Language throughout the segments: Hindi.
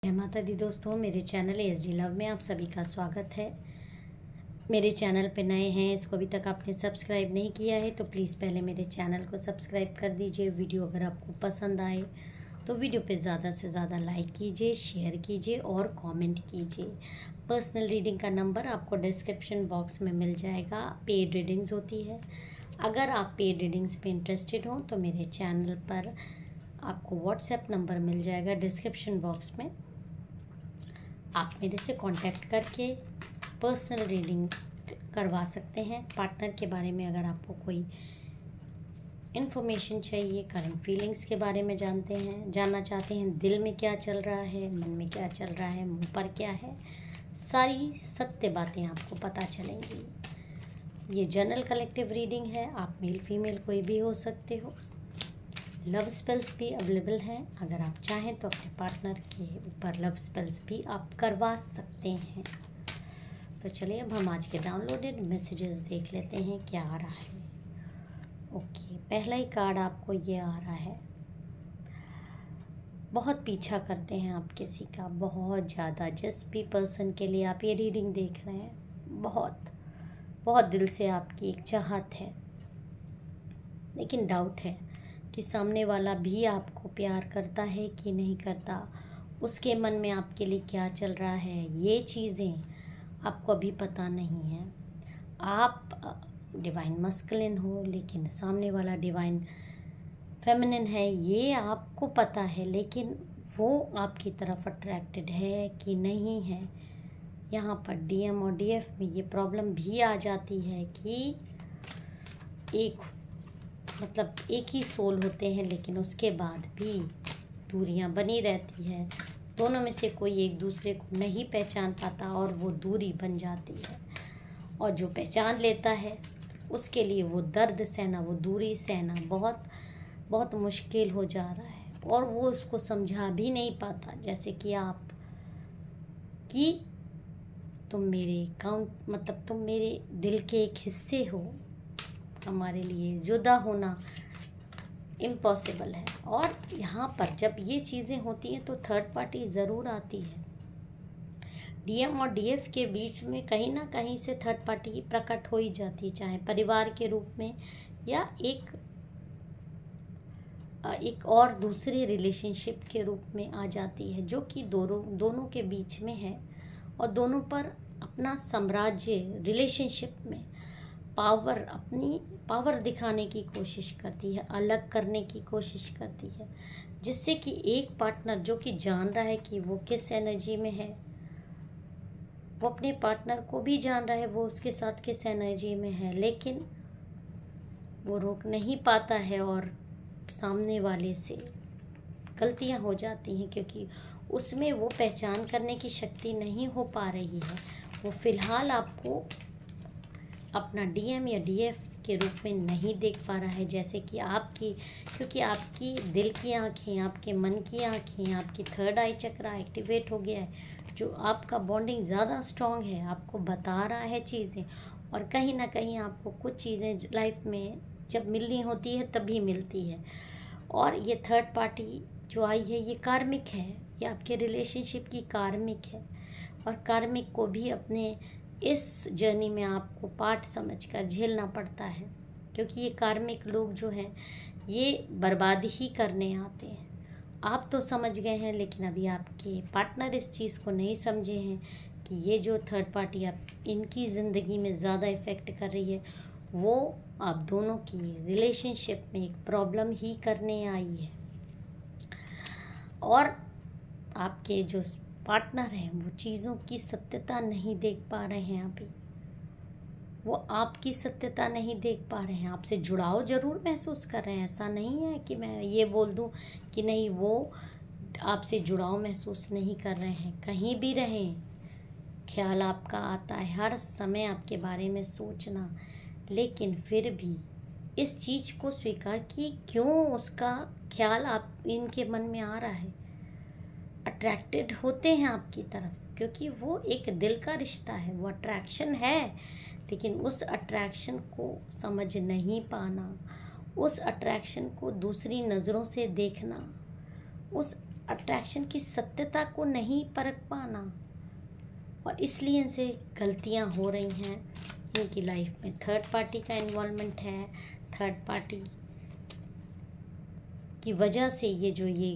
जय माता दी दोस्तों, मेरे चैनल एसजी लव में आप सभी का स्वागत है। मेरे चैनल पे नए हैं, इसको अभी तक आपने सब्सक्राइब नहीं किया है तो प्लीज़ पहले मेरे चैनल को सब्सक्राइब कर दीजिए। वीडियो अगर आपको पसंद आए तो वीडियो पे ज़्यादा से ज़्यादा लाइक कीजिए, शेयर कीजिए और कमेंट कीजिए। पर्सनल रीडिंग का नंबर आपको डिस्क्रिप्शन बॉक्स में मिल जाएगा। पेड रीडिंग्स होती है। अगर आप पेड रीडिंग्स पे इंटरेस्टेड हो तो मेरे चैनल पर आपको व्हाट्सएप नंबर मिल जाएगा डिस्क्रिप्शन बॉक्स में। आप मेरे से कांटेक्ट करके पर्सनल रीडिंग करवा सकते हैं। पार्टनर के बारे में अगर आपको कोई इन्फॉर्मेशन चाहिए, करंट फीलिंग्स के बारे में जानना चाहते हैं, दिल में क्या चल रहा है, मन में क्या चल रहा है, मुंह पर क्या है, सारी सत्य बातें आपको पता चलेंगी। ये जनरल कलेक्टिव रीडिंग है। आप मेल फीमेल कोई भी हो सकते हो। लव स्पेल्स भी अवेलेबल हैं। अगर आप चाहें तो अपने पार्टनर के ऊपर लव स्पेल्स भी आप करवा सकते हैं। तो चलिए अब हम आज के डाउनलोडेड मैसेजेस देख लेते हैं क्या आ रहा है। ओके, पहला ही कार्ड आपको ये आ रहा है। बहुत पीछा करते हैं आप किसी का, बहुत ज़्यादा। जिस भी पर्सन के लिए आप ये रीडिंग देख रहे हैं, बहुत बहुत दिल से आपकी एक चाहत है, लेकिन डाउट है कि सामने वाला भी आपको प्यार करता है कि नहीं करता। उसके मन में आपके लिए क्या चल रहा है, ये चीज़ें आपको अभी पता नहीं है। आप डिवाइन मस्कुलिन हो लेकिन सामने वाला डिवाइन फेमिनिन है, ये आपको पता है, लेकिन वो आपकी तरफ अट्रैक्टेड है कि नहीं है। यहाँ पर डीएम और डीएफ में ये प्रॉब्लम भी आ जाती है कि एक ही सोल होते हैं, लेकिन उसके बाद भी दूरियां बनी रहती है। दोनों में से कोई एक दूसरे को नहीं पहचान पाता और वो दूरी बन जाती है। और जो पहचान लेता है उसके लिए वो दर्द सहना, वो दूरी सहना बहुत बहुत मुश्किल हो जा रहा है। और वो उसको समझा भी नहीं पाता, जैसे कि आप कि तुम मेरे दिल के एक हिस्से हो, हमारे लिए जुदा होना इम्पॉसिबल है। और यहाँ पर जब ये चीज़ें होती हैं तो थर्ड पार्टी ज़रूर आती है। डीएम और डीएफ के बीच में कहीं ना कहीं से थर्ड पार्टी प्रकट हो ही जाती है, चाहे परिवार के रूप में या एक और दूसरे रिलेशनशिप के रूप में आ जाती है, जो कि दोनों के बीच में है। और दोनों पर अपना साम्राज्य रिलेशनशिप में अपनी पावर दिखाने की कोशिश करती है, अलग करने की कोशिश करती है, जिससे कि एक पार्टनर जो कि जान रहा है कि वो किस एनर्जी में है, वो अपने पार्टनर को भी जान रहा है वो उसके साथ किस एनर्जी में है, लेकिन वो रोक नहीं पाता है और सामने वाले से गलतियां हो जाती हैं, क्योंकि उसमें वो पहचान करने की शक्ति नहीं हो पा रही है। वो फिलहाल आपको अपना डीएम या डीएफ के रूप में नहीं देख पा रहा है, जैसे कि क्योंकि आपकी दिल की आँखें, आपके मन की आँखें, आपकी थर्ड आई चक्रा एक्टिवेट हो गया है, जो आपका बॉन्डिंग ज़्यादा स्ट्रॉन्ग है, आपको बता रहा है चीज़ें। और कहीं ना कहीं आपको कुछ चीज़ें लाइफ में जब मिलनी होती है तभी मिलती है। और ये थर्ड पार्टी जो आई है ये कार्मिक है, ये आपके रिलेशनशिप की कार्मिक है। और कार्मिक को भी अपने इस जर्नी में आपको पार्ट समझकर झेलना पड़ता है, क्योंकि ये कार्मिक लोग जो हैं ये बर्बादी ही करने आते हैं। आप तो समझ गए हैं, लेकिन अभी आपके पार्टनर इस चीज़ को नहीं समझे हैं कि ये जो थर्ड पार्टी आप इनकी ज़िंदगी में ज़्यादा इफ़ेक्ट कर रही है, वो आप दोनों की रिलेशनशिप में एक प्रॉब्लम ही करने आई है। और आपके जो पार्टनर हैं वो चीज़ों की सत्यता नहीं देख पा रहे हैं। अभी वो आपकी सत्यता नहीं देख पा रहे हैं। आपसे जुड़ाव ज़रूर महसूस कर रहे हैं, ऐसा नहीं है कि मैं ये बोल दूं कि नहीं, वो आपसे जुड़ाव महसूस नहीं कर रहे हैं। कहीं भी रहें, ख्याल आपका आता है, हर समय आपके बारे में सोचना, लेकिन फिर भी इस चीज़ को स्वीकार कि क्यों उसका ख्याल आप इनके मन में आ रहा है। अट्रैक्टेड होते हैं आपकी तरफ, क्योंकि वो एक दिल का रिश्ता है, वो अट्रैक्शन है, लेकिन उस अट्रैक्शन को समझ नहीं पाना, उस अट्रैक्शन को दूसरी नज़रों से देखना, उस अट्रैक्शन की सत्यता को नहीं परख पाना, और इसलिए इनसे गलतियां हो रही हैं। इनकी लाइफ में थर्ड पार्टी का इन्वॉल्वमेंट है। थर्ड पार्टी की वजह से ये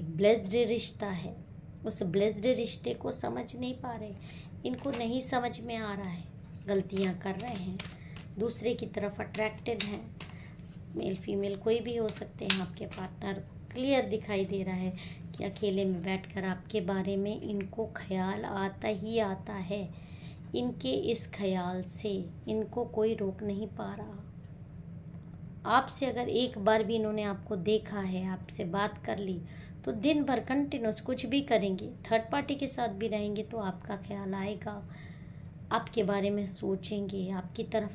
ब्लेस्ड रिश्ता है, उस ब्लेस्ड रिश्ते को समझ नहीं पा रहे, इनको नहीं समझ में आ रहा है, गलतियां कर रहे हैं, दूसरे की तरफ अट्रैक्टेड हैं। मेल फीमेल कोई भी हो सकते हैं। आपके पार्टनर क्लियर दिखाई दे रहा है कि अकेले में बैठकर आपके बारे में इनको ख्याल आता ही आता है। इनके इस ख्याल से इनको कोई रोक नहीं पा रहा। आपसे अगर एक बार भी इन्होंने आपको देखा है, आपसे बात कर ली, तो दिन भर कंटिन्यूस कुछ भी करेंगे, थर्ड पार्टी के साथ भी रहेंगे तो आपका ख्याल आएगा, आपके बारे में सोचेंगे, आपकी तरफ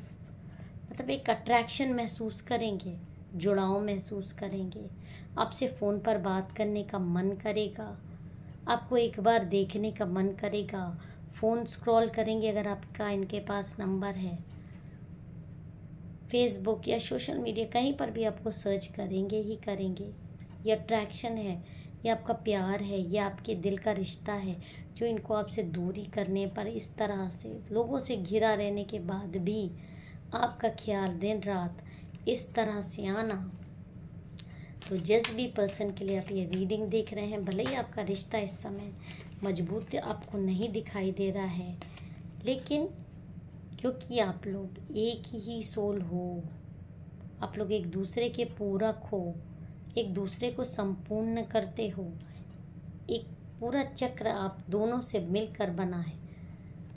मतलब एक अट्रैक्शन महसूस करेंगे, जुड़ाव महसूस करेंगे, आपसे फ़ोन पर बात करने का मन करेगा, आपको एक बार देखने का मन करेगा, फ़ोन स्क्रॉल करेंगे अगर आपका इनके पास नंबर है, फेसबुक या सोशल मीडिया कहीं पर भी आपको सर्च करेंगे ही करेंगे। ये अट्रैक्शन है, ये आपका प्यार है, ये आपके दिल का रिश्ता है, जो इनको आपसे दूरी करने पर इस तरह से लोगों से घिरा रहने के बाद भी आपका ख्याल दिन रात इस तरह से आना। तो जिस भी पर्सन के लिए आप ये रीडिंग देख रहे हैं, भले ही आपका रिश्ता इस समय मजबूत आपको नहीं दिखाई दे रहा है, लेकिन क्योंकि आप लोग एक ही सोल हो, आप लोग एक दूसरे के पूरक हो, एक दूसरे को संपूर्ण करते हो, एक पूरा चक्र आप दोनों से मिलकर बना है।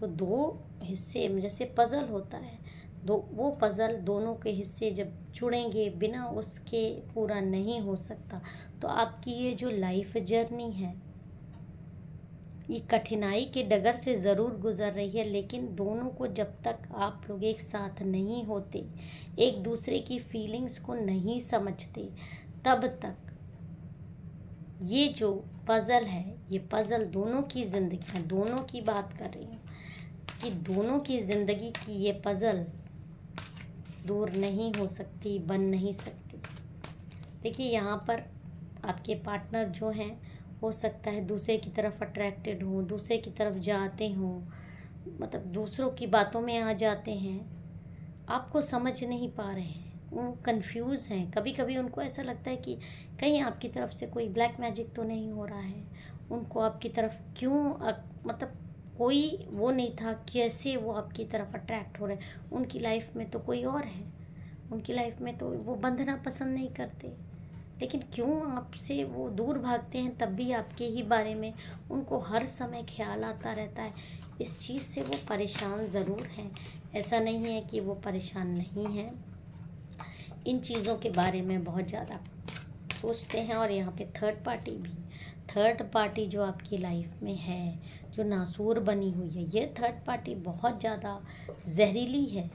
तो दो हिस्से जैसे पज़ल होता है, वो पज़ल दोनों के हिस्से जब जुड़ेंगे, बिना उसके पूरा नहीं हो सकता। तो आपकी ये जो लाइफ जर्नी है, ये कठिनाई के डगर से ज़रूर गुजर रही है, लेकिन दोनों को जब तक आप लोग एक साथ नहीं होते, एक दूसरे की फीलिंग्स को नहीं समझते, तब तक ये जो पज़ल है, ये पज़ल दोनों की ज़िंदगी है, दोनों की बात कर रही हूँ कि दोनों की ज़िंदगी की ये पज़ल दूर नहीं हो सकती, बन नहीं सकती। देखिए यहाँ पर आपके पार्टनर जो हैं, हो सकता है दूसरे की तरफ अट्रैक्टेड हो, दूसरे की तरफ जाते हों, मतलब दूसरों की बातों में आ जाते हैं, आपको समझ नहीं पा रहे हैं, वो कंफ्यूज हैं। कभी कभी उनको ऐसा लगता है कि कहीं आपकी तरफ से कोई ब्लैक मैजिक तो नहीं हो रहा है, उनको आपकी तरफ क्यों मतलब कोई वो नहीं था, कैसे वो आपकी तरफ अट्रैक्ट हो रहे हैं। उनकी लाइफ में तो कोई और है, उनकी लाइफ में तो वो बंधना पसंद नहीं करते, लेकिन क्यों आपसे वो दूर भागते हैं, तब भी आपके ही बारे में उनको हर समय ख्याल आता रहता है। इस चीज़ से वो परेशान ज़रूर हैं, ऐसा नहीं है कि वो परेशान नहीं हैं, इन चीज़ों के बारे में बहुत ज़्यादा सोचते हैं। और यहाँ पे थर्ड पार्टी जो आपकी लाइफ में है, जो नासूर बनी हुई है, ये थर्ड पार्टी बहुत ज़्यादा जहरीली है।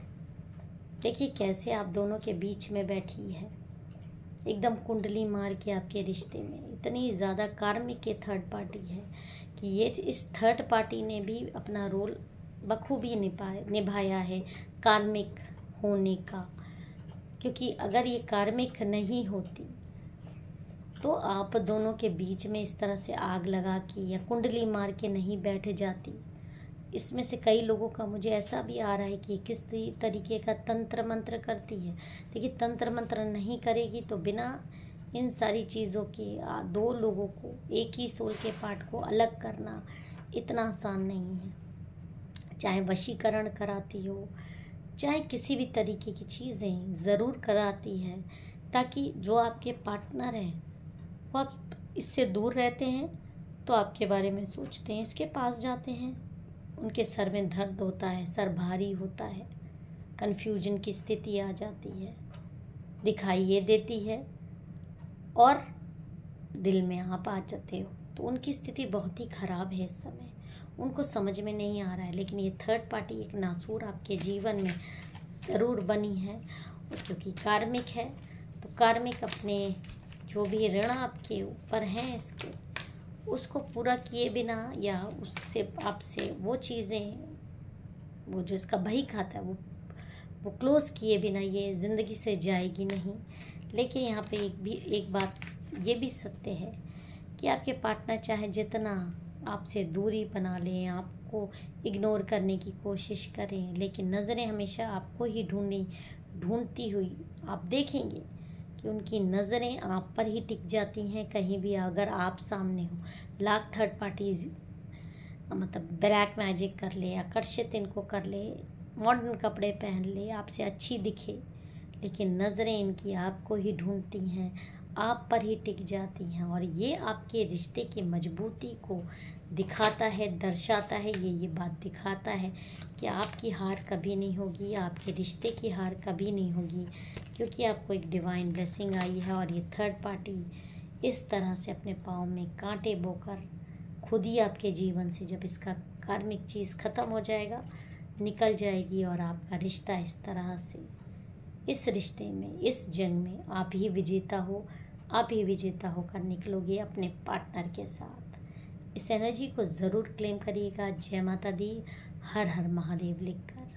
देखिए कैसे आप दोनों के बीच में बैठी है, एकदम कुंडली मार के आपके रिश्ते में इतनी ज़्यादा कार्मिक ये थर्ड पार्टी है कि ये इस थर्ड पार्टी ने भी अपना रोल बखूबी निभाया है कार्मिक होने का। क्योंकि अगर ये कार्मिक नहीं होती तो आप दोनों के बीच में इस तरह से आग लगा के या कुंडली मार के नहीं बैठ जाती। इसमें से कई लोगों का मुझे ऐसा भी आ रहा है कि किस तरीके का तंत्र मंत्र करती है। देखिए तंत्र मंत्र नहीं करेगी तो बिना इन सारी चीज़ों के दो लोगों को, एक ही सोल के पार्ट को अलग करना इतना आसान नहीं है। चाहे वशीकरण कराती हो, चाहे किसी भी तरीके की चीज़ें ज़रूर कराती है, ताकि जो आपके पार्टनर हैं वो आप इससे दूर रहते हैं तो आपके बारे में सोचते हैं, इसके पास जाते हैं, उनके सर में दर्द होता है, सर भारी होता है, कन्फ्यूजन की स्थिति आ जाती है, दिखाई ये देती है और दिल में आप आ जाते हो। तो उनकी स्थिति बहुत ही ख़राब है इस समय, उनको समझ में नहीं आ रहा है। लेकिन ये थर्ड पार्टी एक नासूर आपके जीवन में ज़रूर बनी है, और क्योंकि कार्मिक है तो कार्मिक अपने जो भी ऋण आपके ऊपर हैं इसके, उसको पूरा किए बिना या उससे आपसे वो चीज़ें, वो जो इसका बही खाता है वो क्लोज़ किए बिना ये ज़िंदगी से जाएगी नहीं। लेकिन यहाँ पे एक बात ये भी सत्य है कि आपके पार्टनर चाहे जितना आपसे दूरी बना लें, आपको इग्नोर करने की कोशिश करें, लेकिन नज़रें हमेशा आपको ही ढूंढती हुई आप देखेंगे कि उनकी नज़रें आप पर ही टिक जाती हैं कहीं भी अगर आप सामने हो। लाख थर्ड पार्टीज मतलब ब्लैक मैजिक कर ले, आकर्षित इनको कर ले, मॉडर्न कपड़े पहन ले, आपसे अच्छी दिखे, लेकिन नज़रें इनकी आपको ही ढूंढती हैं, आप पर ही टिक जाती हैं। और ये आपके रिश्ते की मजबूती को दिखाता है, दर्शाता है, ये बात दिखाता है कि आपकी हार कभी नहीं होगी, आपके रिश्ते की हार कभी नहीं होगी, क्योंकि आपको एक डिवाइन ब्लेसिंग आई है। और ये थर्ड पार्टी इस तरह से अपने पाँव में कांटे बोकर खुद ही आपके जीवन से, जब इसका कार्मिक चीज़ ख़त्म हो जाएगा, निकल जाएगी। और आपका रिश्ता इस तरह से, इस रिश्ते में, इस जंग में आप ही विजेता हो, आप ही विजेता होकर निकलोगे अपने पार्टनर के साथ। इस एनर्जी को ज़रूर क्लेम करिएगा। जय माता दी, हर हर महादेव लिखकर।